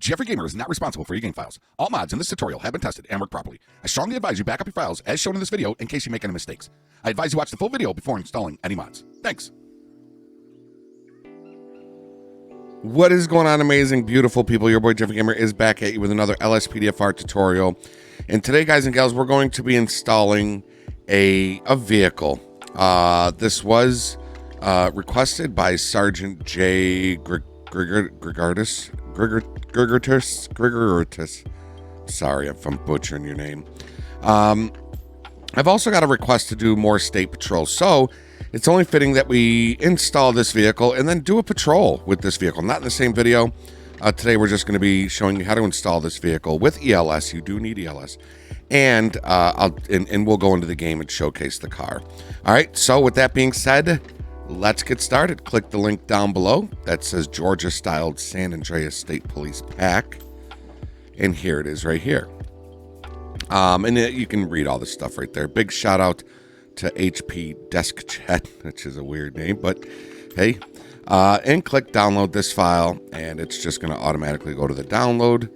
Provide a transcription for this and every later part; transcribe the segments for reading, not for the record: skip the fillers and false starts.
Jeffrey Gamer is not responsible for your game files. All mods in this tutorial have been tested and work properly. I strongly advise you back up your files as shown in this video in case you make any mistakes. I advise you watch the full video before installing any mods. Thanks. What is going on, amazing, beautiful people? Your boy Jeffrey Gamer is back at you with another LSPDFR tutorial. And today, guys and gals, we're going to be installing a vehicle. This was requested by Seargent J Grigartis. Sorry if I'm butchering your name. I've also got a request to do more state patrols, so it's only fitting that we install this vehicle and then do a patrol with this vehicle. Not in the same video. Today we're just going to be showing you how to install this vehicle with ELS. You do need ELS. And we'll go into the game and showcase the car. All right, so with that being said, let's get started. Click the link down below that says Georgia-styled San Andreas State Police Pack. And here it is right here. You can read all this stuff right there. Big shout out to HP Desk Chat, which is a weird name, but hey. And click download this file, and it's just going to automatically go to the download.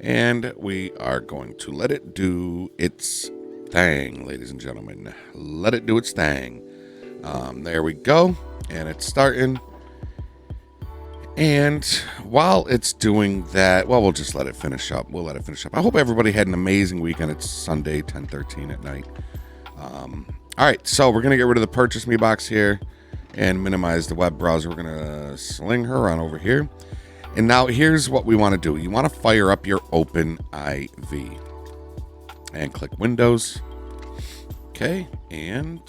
And we are going to let it do its thing, ladies and gentlemen. Let it do its thing. There we go. And it's starting. And while it's doing that, well, we'll just let it finish up. We'll let it finish up. I hope everybody had an amazing weekend. It's Sunday, 10:13 at night. All right, so we're going to get rid of the purchase me box here and minimize the web browser. We're going to sling her on over here. And now here's what we want to do. You want to fire up your OpenIV. And click Windows. Okay, and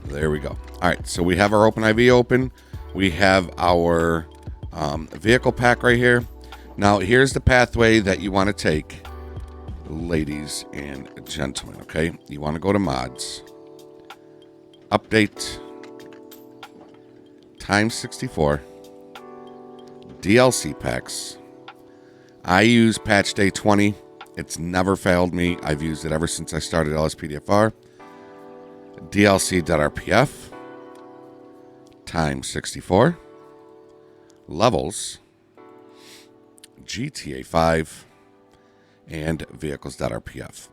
there we go. All right, so we have our OpenIV open. We have our vehicle pack right here. Now, here's the pathway that you want to take, ladies and gentlemen, okay? You want to go to Mods. Update. Times 64. DLC packs. I use patch day 20. It's never failed me. I've used it ever since I started LSPDFR. DLC.rpf. Times 64. Levels. GTA 5. And vehicles.rpf.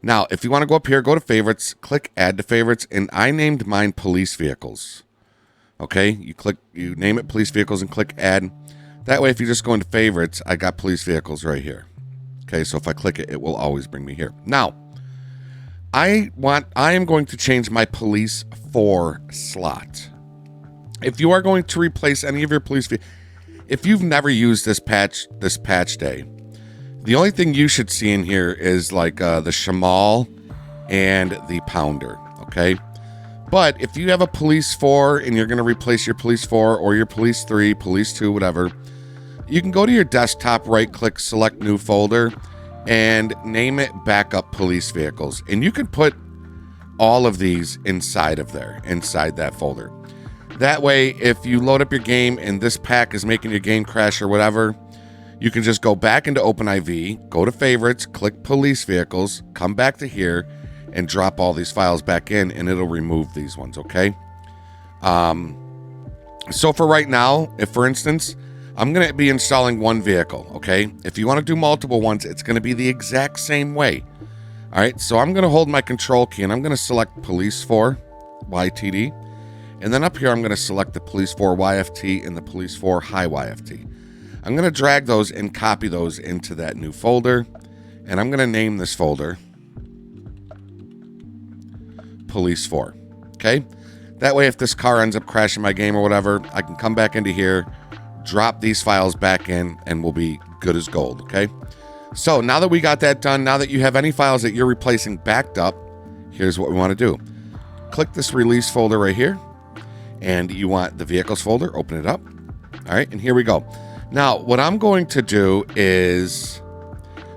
Now, if you want to go up here, go to favorites, click add to favorites, and I named mine police vehicles. Okay, you name it police vehicles and click add. That way, if you just go into favorites, I got police vehicles right here. Okay, so if I click it, it will always bring me here. Now, I am going to change my police 4 slot. If you are going to replace any of your police vehicles, if you've never used this patch day, the only thing you should see in here is like the Shamal and the Pounder, okay? But if you have a Police 4 and you're going to replace your Police 4 or your Police 3, Police 2, whatever, you can go to your desktop, right-click, select New Folder, and name it Backup Police Vehicles. And you can put all of these inside of there, inside that folder. That way, if you load up your game and this pack is making your game crash or whatever, you can just go back into OpenIV, go to favorites, click police vehicles, come back to here, and drop all these files back in, and it'll remove these ones, okay? So for right now, if for instance, I'm going to be installing one vehicle, okay? If you want to do multiple ones, it's going to be the exact same way. All right, so I'm going to hold my control key, and I'm going to select Police 4 YTD. And then up here, I'm going to select the Police 4 YFT and the Police 4 High YFT. I'm going to drag those and copy those into that new folder. And I'm going to name this folder Police 4. Okay? That way, if this car ends up crashing my game or whatever, I can come back into here, drop these files back in, and we'll be good as gold. Okay? So now that we got that done, now that you have any files that you're replacing backed up, here's what we want to do. Click this release folder right here. And you want the vehicles folder, open it up. All right, and here we go. Now, what I'm going to do is,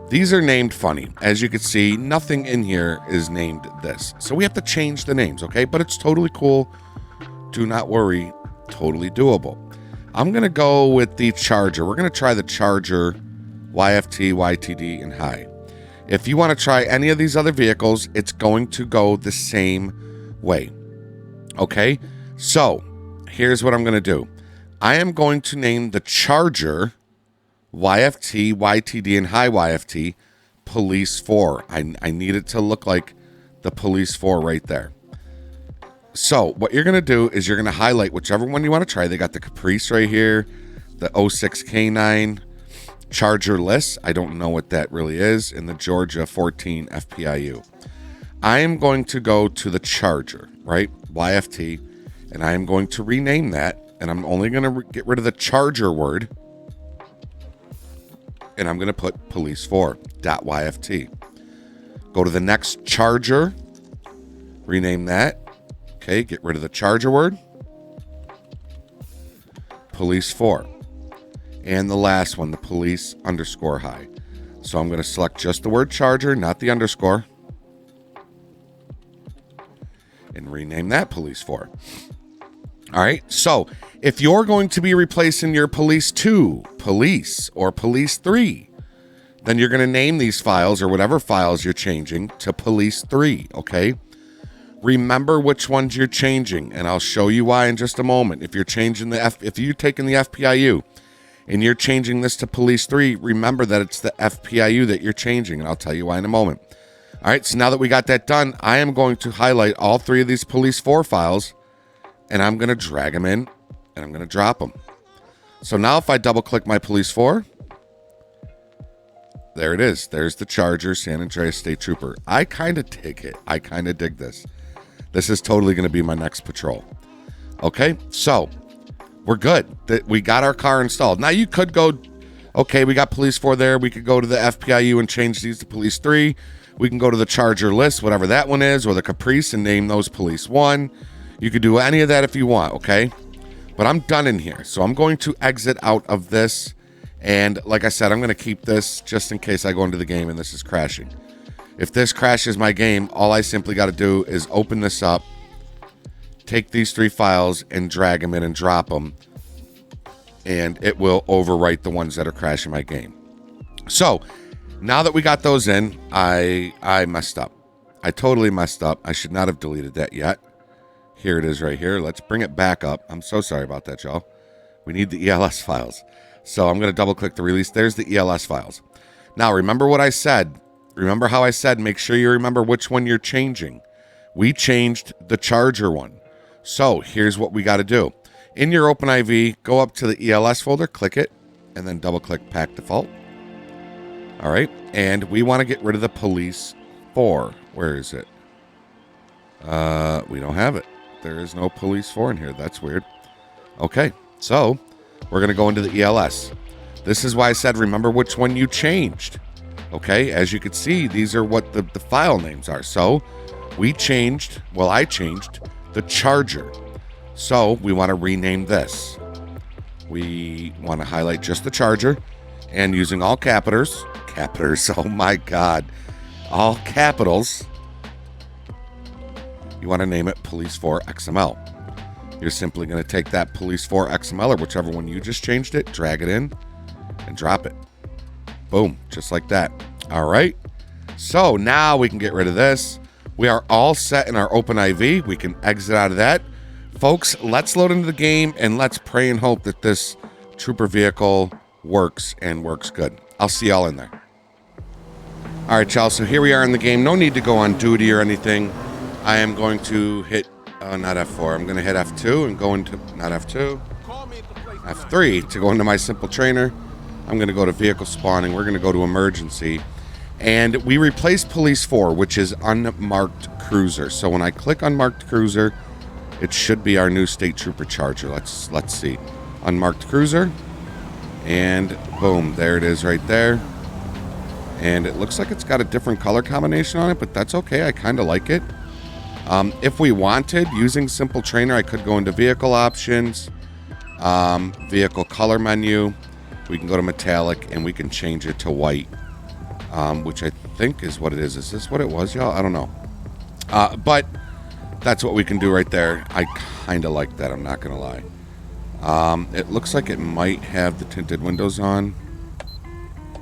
these are named funny. As you can see, nothing in here is named this. So we have to change the names, okay? But it's totally cool. Do not worry, totally doable. I'm going to go with the Charger. We're going to try the Charger, YFT, YTD, and High. If you want to try any of these other vehicles, it's going to go the same way. Okay? So, here's what I'm going to do. I am going to name the Charger YFT, YTD, and high YFT Police 4. I need it to look like the Police 4 right there. So what you're going to do is you're going to highlight whichever one you want to try. They got the Caprice right here, the 06K9, Chargerless. I don't know what that really is. And the Georgia 14 FPIU. I am going to go to the Charger, right? YFT. And I am going to rename that. And I'm only going to get rid of the Charger word. And I'm going to put police4.yft. Go to the next Charger. Rename that. Okay, get rid of the Charger word. Police 4. And the last one, the police underscore high. So I'm going to select just the word Charger, not the underscore. And rename that Police 4. All right, so if you're going to be replacing your Police 2, Police, or Police 3, then you're going to name these files or whatever files you're changing to Police 3, okay? Remember which ones you're changing, and I'll show you why in just a moment. If you're changing if you're taking the FPIU and you're changing this to Police 3, remember that it's the FPIU that you're changing, and I'll tell you why in a moment. All right, so now that we got that done, I am going to highlight all 3 of these Police 4 files, and I'm going to drag them in, and I'm going to drop them. So now if I double-click my Police 4, there it is. There's the Charger, San Andreas State Trooper. I kind of dig it. I kind of dig this. This is totally going to be my next patrol. Okay, so we're good. We got our car installed. Now you could go, okay, we got Police 4 there. We could go to the FPIU and change these to Police 3. We can go to the Charger list, whatever that one is, or the Caprice and name those Police 1. You could do any of that if you want, okay? But I'm done in here. So I'm going to exit out of this. And like I said, I'm going to keep this just in case I go into the game and this is crashing. If this crashes my game, all I simply got to do is open this up, take these 3 files and drag them in and drop them. And it will overwrite the ones that are crashing my game. So now that we got those in, I messed up. I totally messed up. I should not have deleted that yet. Here it is right here. Let's bring it back up. I'm so sorry about that, y'all. We need the ELS files. So I'm going to double click the release. There's the ELS files. Now, remember what I said. Remember how I said, make sure you remember which one you're changing. We changed the Charger one. So here's what we got to do. In your OpenIV, go up to the ELS folder, click it, and then double click Pack Default. All right. And we want to get rid of the Police 4. Where is it? We don't have it. There is no Police 4 in here. That's weird. Okay. So we're going to go into the ELS. This is why I said, remember which one you changed. Okay, as you can see, these are what the file names are. So we changed, well, I changed the Charger. So we want to rename this. We want to highlight just the Charger and using all capitals, oh my God, all capitals, you want to name it Police 4 XML. You're simply going to take that Police 4 XML or whichever one you just changed it, drag it in and drop it. Boom, just like that. All right. So now we can get rid of this. We are all set in our OpenIV. We can exit out of that. Folks, let's load into the game and let's pray and hope that this trooper vehicle works and works good. I'll see y'all in there. All right, y'all. So here we are in the game. No need to go on duty or anything. I am going to hit, not F4. I'm going to hit F2 and go into, not F2, F3 to go into my simple trainer. I'm going to go to vehicle spawning. We're going to go to emergency. And we replace Police 4, which is unmarked cruiser. So when I click unmarked cruiser, it should be our new state trooper Charger. Let's see. Unmarked cruiser. And boom, there it is right there. And it looks like it's got a different color combination on it, but that's okay. I kind of like it. If we wanted, using simple trainer, I could go into vehicle options, vehicle color menu. We can go to metallic and we can change it to white, which I think is what it is. Is this what it was, y'all? I don't know. But that's what we can do right there. I kind of like that. I'm not going to lie. It looks like it might have the tinted windows on,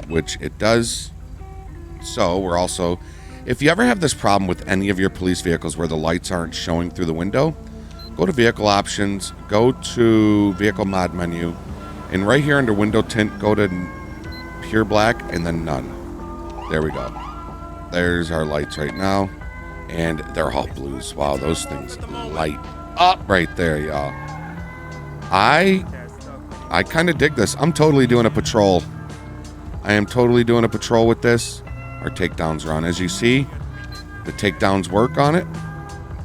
which it does. So we're also, if you ever have this problem with any of your police vehicles where the lights aren't showing through the window, go to vehicle options, go to vehicle mod menu, and right here under window tint, go to pure black and then none. There we go. There's our lights right now, and they're all blues. Wow, those things light up right there, y'all. I kind of dig this. I'm totally doing a patrol. I am totally doing a patrol with this. Our takedowns are on. As you see, the takedowns work on it.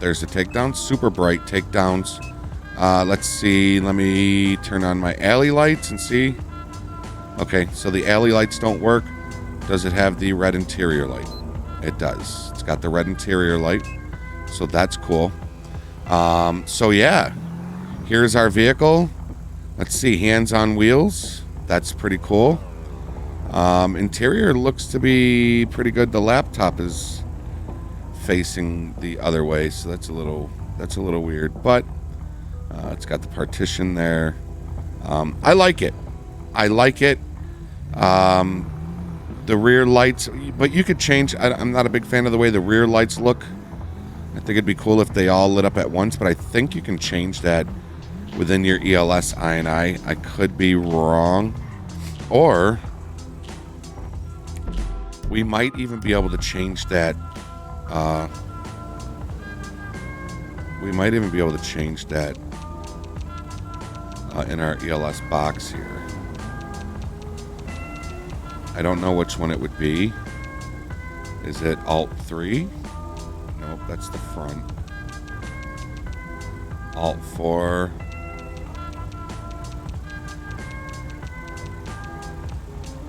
There's the takedowns. Super bright takedowns. Let's see. Let me turn on my alley lights and see. Okay, so the alley lights don't work. Does it have the red interior light? It does. It's got the red interior light. So that's cool. So yeah, here's our vehicle. Let's see, hands on wheels. That's pretty cool. Interior looks to be pretty good. The laptop is facing the other way, so that's a little weird. But it's got the partition there. I like it. I like it. The rear lights, but you could change. I'm not a big fan of the way the rear lights look. I think it'd be cool if they all lit up at once, but I think you can change that within your ELS INI. I could be wrong. Or we might even be able to change that. We might even be able to change that in our ELS box here. I don't know which one it would be. Is it Alt 3? Nope, that's the front. Alt 4.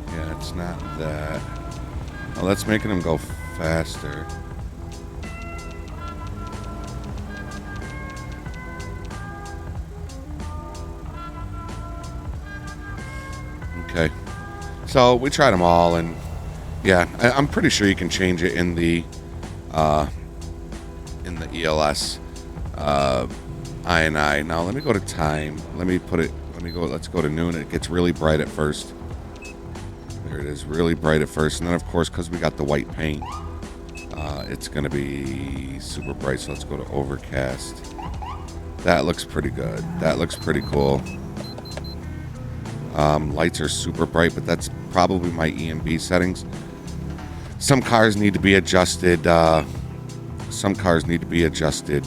Yeah, it's not that. Oh, that's making them go faster. Okay. So we tried them all, and yeah, I'm pretty sure you can change it in the ELS INI. Now let me go to time. Let's go to noon. It gets really bright at first. There it is, really bright at first, and then of course, because we got the white paint, it's gonna be super bright. So let's go to overcast. That looks pretty good. That looks pretty cool. Lights are super bright, but that's probably my EMB settings. Some cars need to be adjusted. Some cars need to be adjusted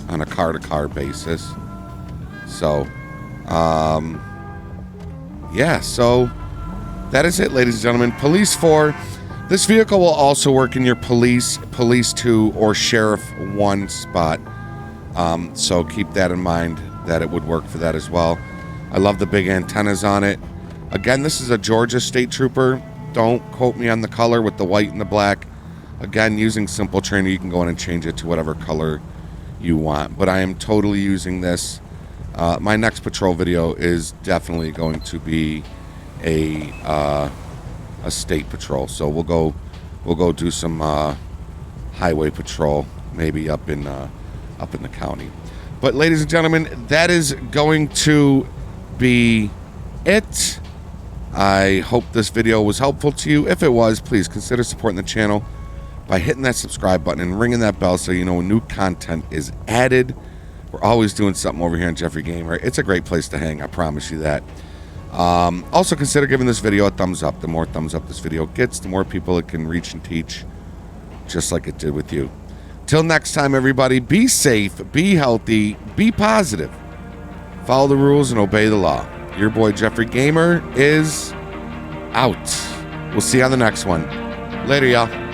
on a car-to-car basis. So, yeah. So that is it, ladies and gentlemen. Police 4. This vehicle will also work in your Police 2, or Sheriff 1 spot. So keep that in mind, that it would work for that as well. I love the big antennas on it. Again, this is a Georgia State Trooper. Don't quote me on the color with the white and the black. Again, using Simple Trainer, you can go in and change it to whatever color you want. But I am totally using this. My next patrol video is definitely going to be a state patrol. So we'll go do some highway patrol, maybe up in the county. But ladies and gentlemen, that is going to be it. I hope this video was helpful to you. If it was, please consider supporting the channel by hitting that subscribe button and ringing that bell so you know when new content is added. We're always doing something over here on Jeffrey Gamer. It's a great place to hang, I promise you that. Also consider giving this video a thumbs up. The more thumbs up this video gets, the more people it can reach and teach, just like it did with you. Till next time, everybody, be safe, be healthy, be positive. Follow the rules and obey the law. Your boy Jeffrey Gamer is out. We'll see you on the next one. Later, y'all.